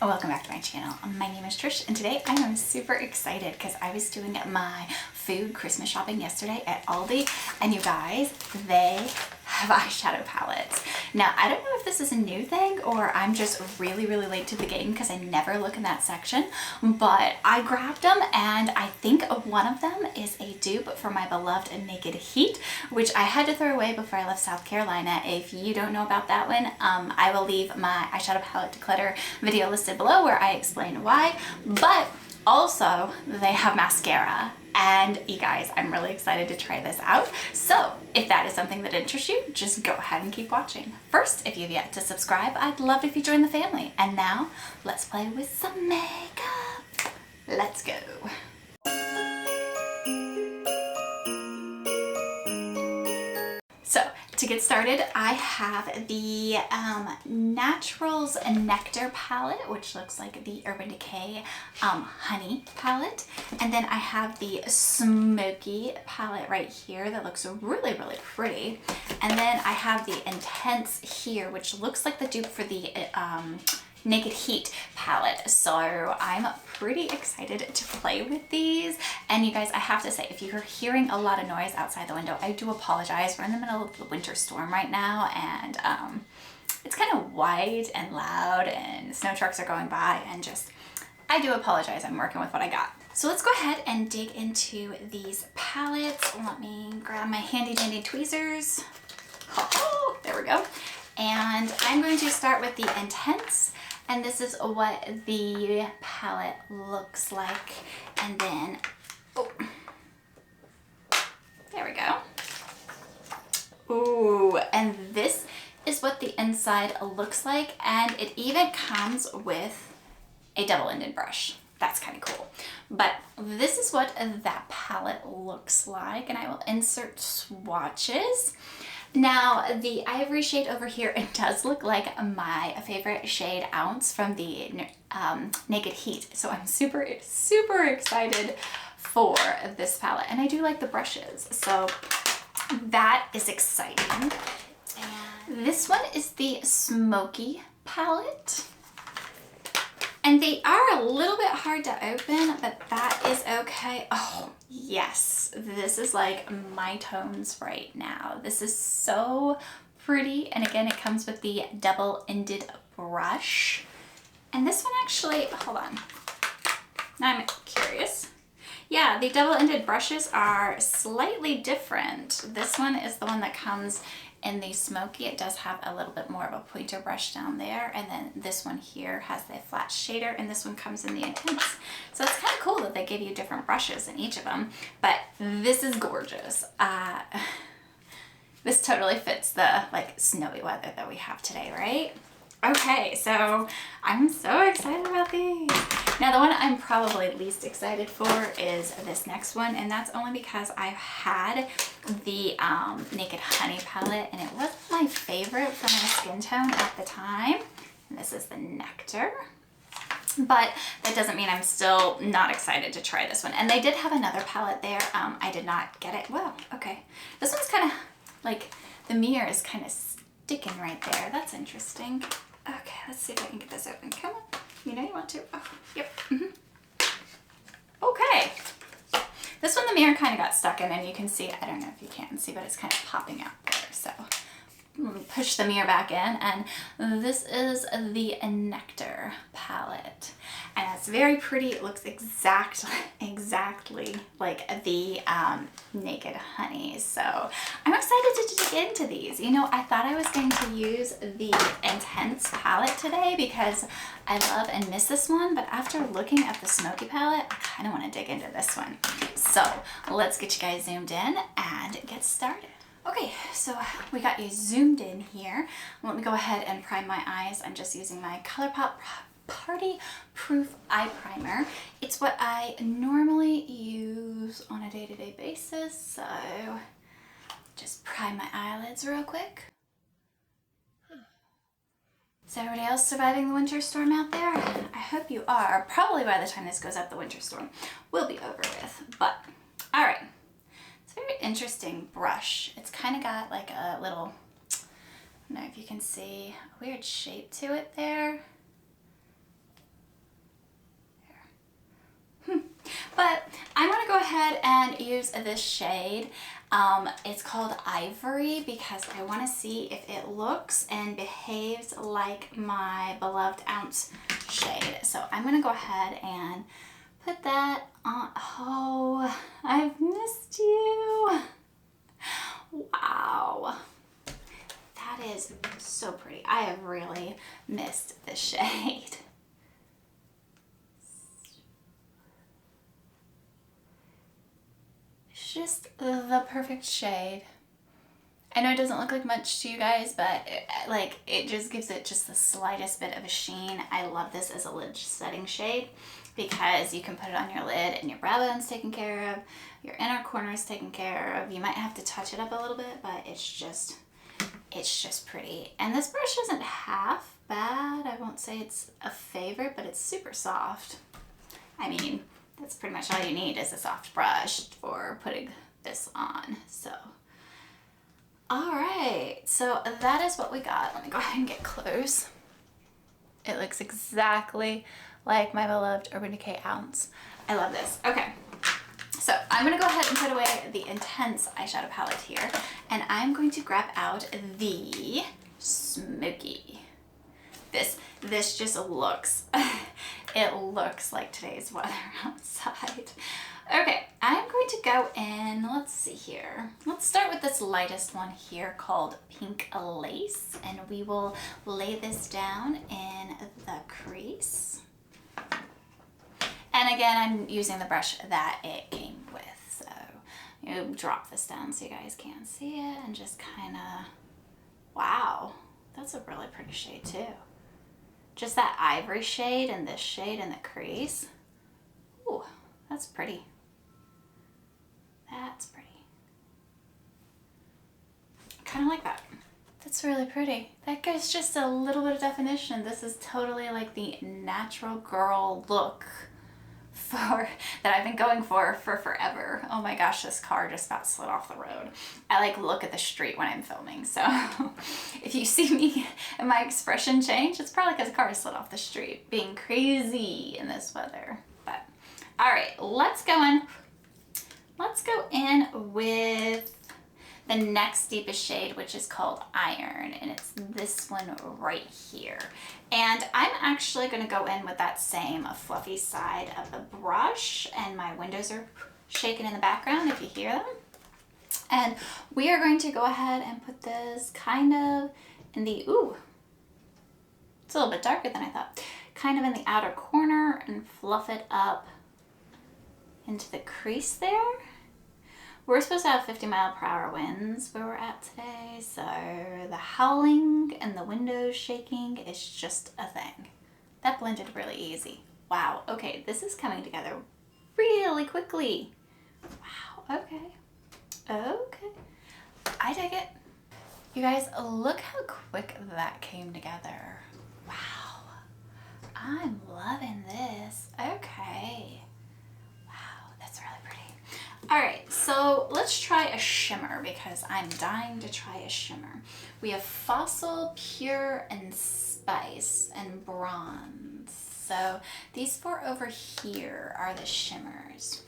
Welcome back to my channel. My name is Trish and today I am super excited because I was doing my food Christmas shopping yesterday at Aldi, and you guys, they have eyeshadow palettes. Now, I don't know if this is a new thing or I'm just really late to the game because I never look in that section, but I grabbed them and I think one of them is a dupe for my beloved Naked Heat, which I had to throw away before I left South Carolina. If you don't know about that one, I will leave my eyeshadow palette declutter video listed below where I explain why, but also they have mascara. And you guys, I'm really excited to try this out. So if that is something that interests you, just go ahead and keep watching. First, if you've yet to subscribe, I'd love if you join the family. And now let's play with some makeup. Let's go. So to get started, I have the Naturals Nectar palette, which looks like the Urban Decay Honey palette. And then I have the Smoky palette right here that looks really pretty. And then I have the Intense here, which looks like the dupe for the Naked Heat palette. So I'm pretty excited to play with these. And you guys, I have to say, if you're hearing a lot of noise outside the window, I do apologize. We're in the middle of the winter storm right now, and it's kind of white and loud and snow trucks are going by, and just, I do apologize. I'm working with what I got. So let's go ahead and dig into these palettes. Let me grab my handy dandy tweezers. Oh, there we go. And I'm going to start with the Intense. And this is what the palette looks like. And then, oh, there we go. Ooh, and this is what the inside looks like. And it even comes with a double-ended brush. That's kind of cool. But this is what that palette looks like. And I will insert swatches. Now, the ivory shade over here, it does look like my favorite shade Ounce from the Naked Heat. So I'm super excited for this palette. And I do like the brushes, so that is exciting. And this one is the Smoky palette. And they are a little bit hard to open, but that is okay. Oh, yes. This is like my tones right now. This is so pretty. And again, it comes with the double-ended brush. And this one actually, hold on. Now I'm curious. Yeah, the double-ended brushes are slightly different. This one is the one that comes in the Smoky. It does have a little bit more of a pointer brush down there, and then this one here has the flat shader, and this one comes in the Intense. So it's kind of cool that they give you different brushes in each of them, but this is gorgeous. This totally fits the like snowy weather that we have today, right? Okay, so I'm so excited about these. Now, the one I'm probably least excited for is this next one, and that's only because I've had the Naked Honey palette, and it wasn't my favorite for my skin tone at the time. And this is the Nectar. But that doesn't mean I'm still not excited to try this one. And they did have another palette there. I did not get it. Well, okay. This one's kind of like, the mirror is kind of sticking right there. That's interesting. Okay, let's see if I can get this open. Come on. You know you want to. Oh, yep. Okay. This one, the mirror kind of got stuck in, and you can see, I don't know if you can see, but it's kind of popping out there. So let me push the mirror back in, and this is the Nectar palette. And it's very pretty. It looks exactly like the Naked Honey. So I'm excited to dig into these. You know, I thought I was going to use the Intense palette today because I love and miss this one, but after looking at the Smoky palette, I kind of want to dig into this one. So let's get you guys zoomed in and get started. Okay, so we got you zoomed in here. Let me go ahead and prime my eyes. I'm just using my ColourPop Party Proof Eye Primer. It's what I normally use on a day-to-day basis, so just prime my eyelids real quick. Is everybody else surviving the winter storm out there? I hope you are. Probably by the time this goes up, the winter storm will be over with, but all right. It's a very interesting brush. It's kind of got like a little, I don't know if you can see, a weird shape to it there. ahead and use this shade. It's called Ivory because I want to see if it looks and behaves like my beloved Ounce shade. So I'm going to go ahead and put that on. Oh, I've missed you. Wow. That is so pretty. I have really missed this shade. It's just the perfect shade. I know it doesn't look like much to you guys, but it just gives it just the slightest bit of a sheen. I love this as a lid setting shade because you can put it on your lid and your brow bone's taken care of, your inner corner is taken care of. You might have to touch it up a little bit, but it's just pretty. And this brush isn't half bad. I won't say it's a favorite, but it's super soft. I mean, that's pretty much all you need is a soft brush for putting this on. So, all right, so that is what we got. Let me go ahead and get close. It looks exactly like my beloved Urban Decay Ounce. I love this. Okay. So I'm going to go ahead and put away the Intense eyeshadow palette here, and I'm going to grab out the Smoky. This just looks, it looks like today's weather outside. Okay, I'm going to go in, let's see here. Let's start with this lightest one here called Pink Lace, and we will lay this down in the crease. And again, I'm using the brush that it came with. So you drop this down so you guys can see it and just kind of, wow, that's a really pretty shade too. Just that ivory shade and this shade in the crease. Ooh, that's pretty. That's pretty. I kind of like that. That's really pretty. That gives just a little bit of definition. This is totally like the natural girl look that I've been going for forever. Oh my gosh, this car just about slid off the road. I look at the street when I'm filming, so if you see me and my expression change, it's probably because the car slid off the street, being crazy in this weather. But all right, let's go in with the next deepest shade, which is called Iron, and it's this one right here. And I'm actually going to go in with that same fluffy side of the brush, and my windows are shaking in the background if you hear them. And we are going to go ahead and put this kind of in the, ooh, it's a little bit darker than I thought, kind of in the outer corner and fluff it up into the crease there. We're supposed to have 50-mile-per-hour winds where we're at today, so the howling and the windows shaking is just a thing. That blended really easy. Wow, okay, this is coming together really quickly. Wow, okay. Okay, I dig it. You guys, look how quick that came together. Wow, I'm loving this. Okay. All right, so let's try a shimmer because I'm dying to try a shimmer. We have Fossil, Pure, and Spice, and Bronze. So these four over here are the shimmers.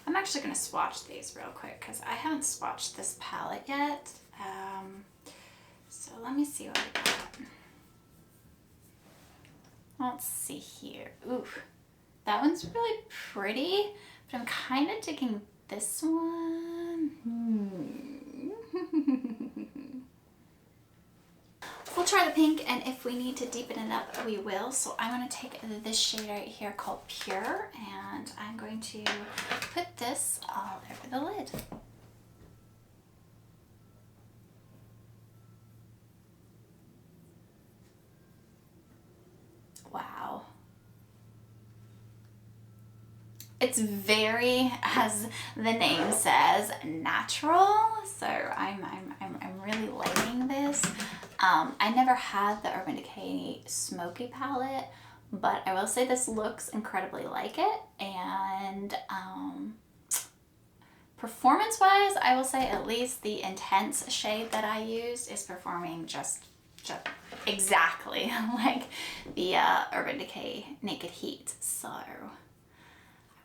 I'm actually gonna swatch these real quick because I haven't swatched this palette yet. So let me see what I got. Let's see here. Ooh, that one's really pretty, but I'm kind of digging this one. We'll try the pink, and if we need to deepen it up, we will. So I'm going to take this shade right here called Pure, and I'm going to put this all over the lid. Wow. It's very, as the name says, natural. So I'm really liking this. I never had the Urban Decay Smoky palette, but I will say this looks incredibly like it. And performance-wise, I will say at least the Intense shade that I used is performing just exactly like the Urban Decay Naked Heat. So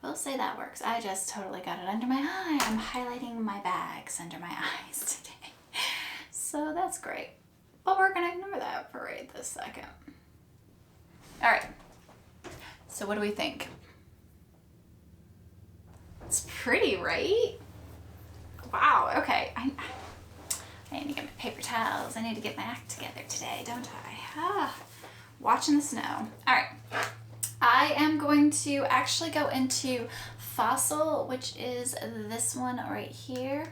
I will say that works. I just totally got it under my eye. I'm highlighting my bags under my eyes today. So that's great. But we're gonna ignore that for right this second. All right, so what do we think? It's pretty, right? Wow, okay. I need to get my paper towels. I need to get my act together today, don't I? Watching the snow. All right. I am going to actually go into Fossil, which is this one right here.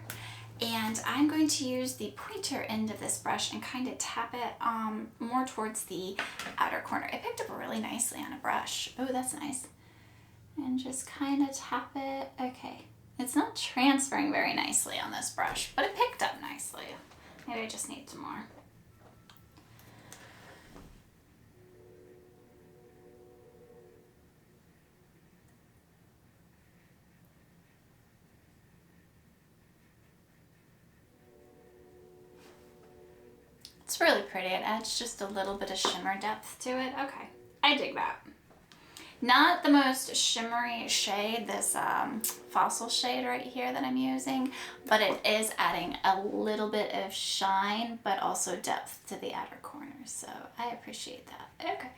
And I'm going to use the pointer end of this brush and kind of tap it more towards the outer corner. It picked up really nicely on a brush. Oh, that's nice. And just kind of tap it. Okay. It's not transferring very nicely on this brush, but it picked up nicely. Maybe I just need some more. It's really pretty. It adds just a little bit of shimmer depth to it. Okay, I dig that. Not the most shimmery shade, this Fossil shade right here that I'm using, but it is adding a little bit of shine, but also depth to the outer corners. So I appreciate that. Okay.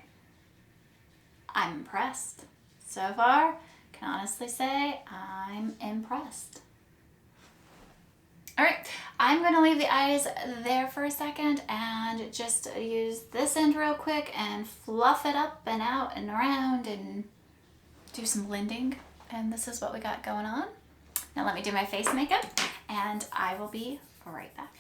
I'm impressed. So far, can honestly say I'm impressed. All right, I'm gonna leave the eyes there for a second and just use this end real quick and fluff it up and out and around and do some blending. And this is what we got going on. Now let me do my face makeup and I will be right back.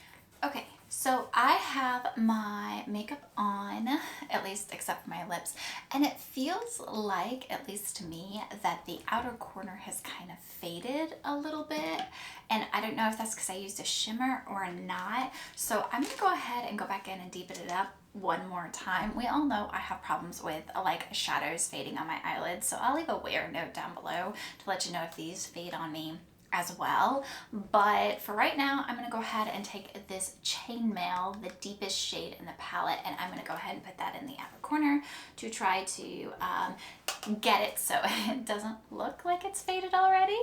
Okay, so I have my makeup on, at least except for my lips, and it feels like, at least to me, that the outer corner has kind of faded a little bit. And I don't know if that's because I used a shimmer or not. So I'm gonna go ahead and go back in and deepen it up one more time. We all know I have problems with like shadows fading on my eyelids, so I'll leave a wear note down below to let you know if these fade on me as well. But for right now, I'm gonna go ahead and take this Chainmail, the deepest shade in the palette, and I'm gonna go ahead and put that in the outer corner to try to get it so it doesn't look like it's faded already.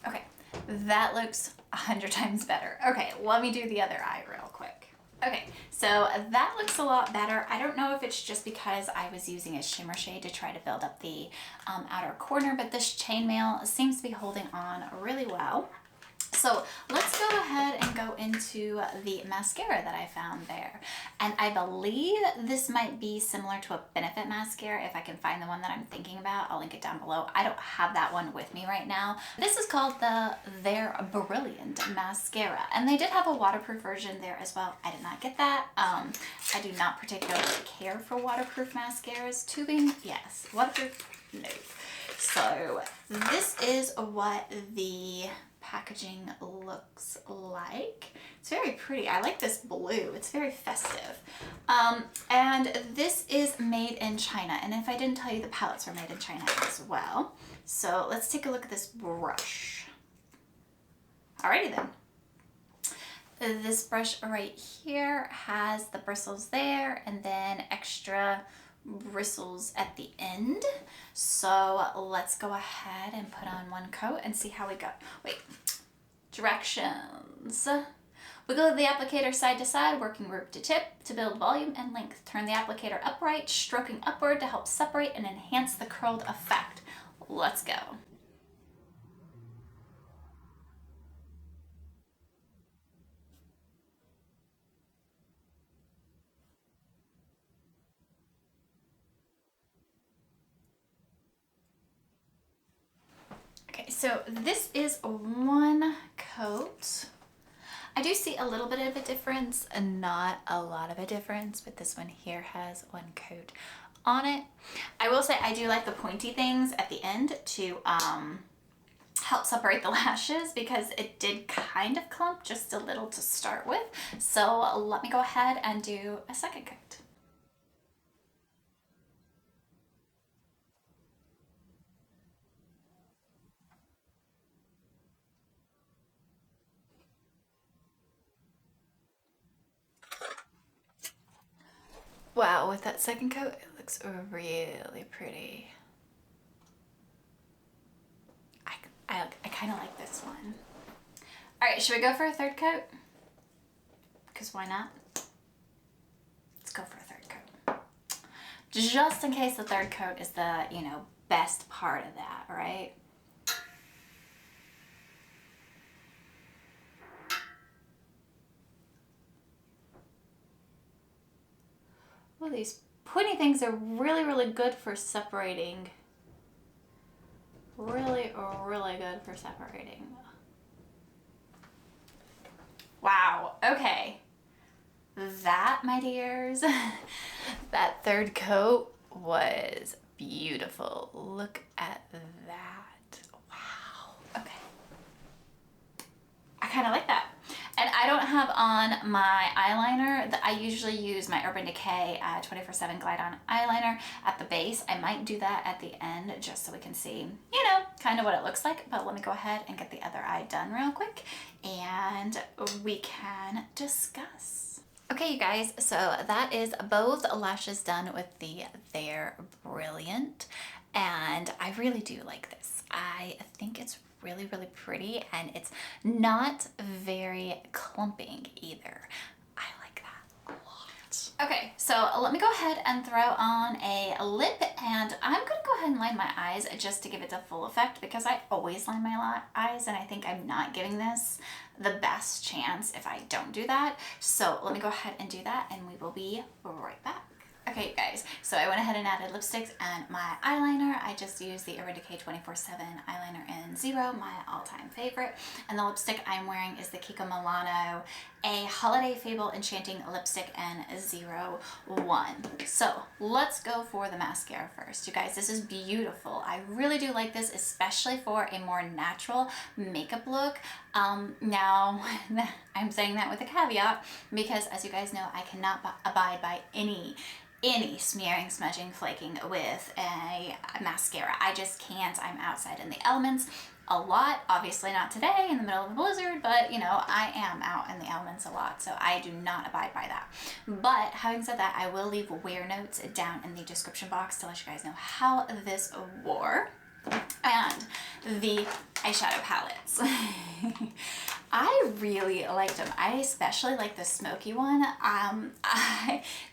Okay, that looks 100 times better. Okay, let me do the other eye real quick. Okay, so that looks a lot better. I don't know if it's just because I was using a shimmer shade to try to build up the outer corner, but this Chainmail seems to be holding on really well. So let's go ahead and go into the mascara that I found there. And I believe this might be similar to a Benefit mascara. If I can find the one that I'm thinking about, I'll link it down below. I don't have that one with me right now. This is called the They're Brilliant mascara. And they did have a waterproof version there as well. I did not get that. I do not particularly care for waterproof mascaras. Tubing, yes. Waterproof, no. So this is what the packaging looks like. It's very pretty. I like this blue. It's very festive. And this is made in China. And if I didn't tell you, the palettes are made in China as well. So let's take a look at this brush. Alrighty then. This brush right here has the bristles there and then extra bristles at the end. So let's go ahead and put on one coat and see how we go. Wait, directions. Wiggle the applicator side to side, working root to tip to build volume and length. Turn the applicator upright, stroking upward to help separate and enhance the curled effect. Let's go. Okay, so this is one coat. I do see a little bit of a difference and not a lot of a difference, but this one here has one coat on it. I will say I do like the pointy things at the end to help separate the lashes because it did kind of clump just a little to start with. So let me go ahead and do a second coat. Wow, with that second coat, it looks really pretty. I kind of like this one. All right, should we go for a third coat? Because why not? Let's go for a third coat. Just in case the third coat is the, you know, best part of that, right? Well, these pointy things are really, really good for separating. Really, really good for separating. Wow, okay. That, my dears, that third coat was beautiful. Look at that. Wow. Okay. I kind of like that. And I don't have on my eyeliner. I usually use my Urban Decay 24/7 Glide On eyeliner at the base. I might do that at the end just so we can see, you know, kind of what it looks like. But let me go ahead and get the other eye done real quick and we can discuss. Okay, you guys, so that is both lashes done with the They're Brilliant. And I really do like this. I think it's really, really pretty and it's not very clumping either. I like that a lot. Okay, so let me go ahead and throw on a lip and I'm gonna go ahead and line my eyes just to give it the full effect because I always line my eyes and I think I'm not giving this the best chance if I don't do that. So let me go ahead and do that and we will be right back. Okay, you guys, so I went ahead and added lipsticks and my eyeliner. I just used the Urban Decay 24/7 eyeliner in Zero, my all-time favorite. And the lipstick I'm wearing is the Kiko Milano, a Holiday Fable Enchanting Lipstick in 01. So let's go for the mascara first. You guys, this is beautiful. I really do like this, especially for a more natural makeup look. Now, I'm saying that with a caveat because as you guys know, I cannot abide by any smearing, smudging, flaking with a mascara. I just can't. I'm outside in the elements a lot. Obviously not today in the middle of a blizzard, but you know, I am out in the elements a lot, so I do not abide by that. But having said that, I will leave wear notes down in the description box to let you guys know how this wore. And the eyeshadow palettes. I really liked them. I especially like the smoky one.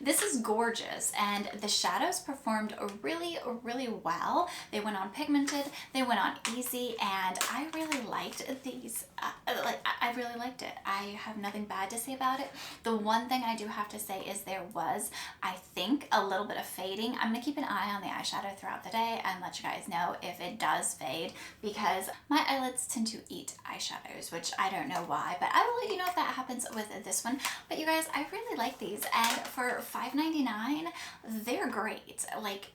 This is gorgeous and the shadows performed really, really well. They went on pigmented, they went on easy, and I really liked these. I really liked it. I have nothing bad to say about it. The one thing I do have to say is there was, I think, a little bit of fading. I'm gonna keep an eye on the eyeshadow throughout the day and let you guys know if it does fade because my eyelids tend to eat eyeshadows, which I don't know why, but I will let you know if that happens with this one. But you guys, I really like these, and for $5.99, they're great. Like,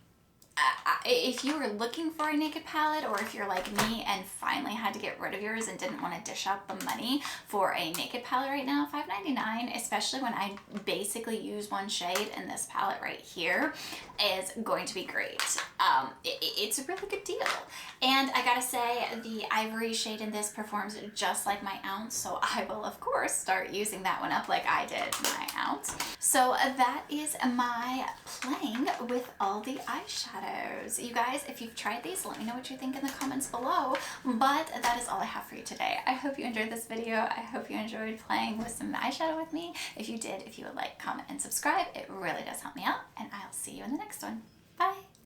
if you were looking for a naked palette, or if you're like me and finally had to get rid of yours and didn't want to dish out the money for a naked palette right now, $5.99, especially when I basically use one shade in this palette right here, is going to be great. It's a really good deal. And I gotta say, the ivory shade in this performs just like my ounce, so I will of course start using that one up like I did my ounce. So that is my playing with Aldi eyeshadows. You guys, if you've tried these, let me know what you think in the comments below. But that is all I have for you today. I hope you enjoyed this video. I hope you enjoyed playing with some eyeshadow with me. If you did, if you would like, comment, and subscribe, it really does help me out. And I'll see you in the next one.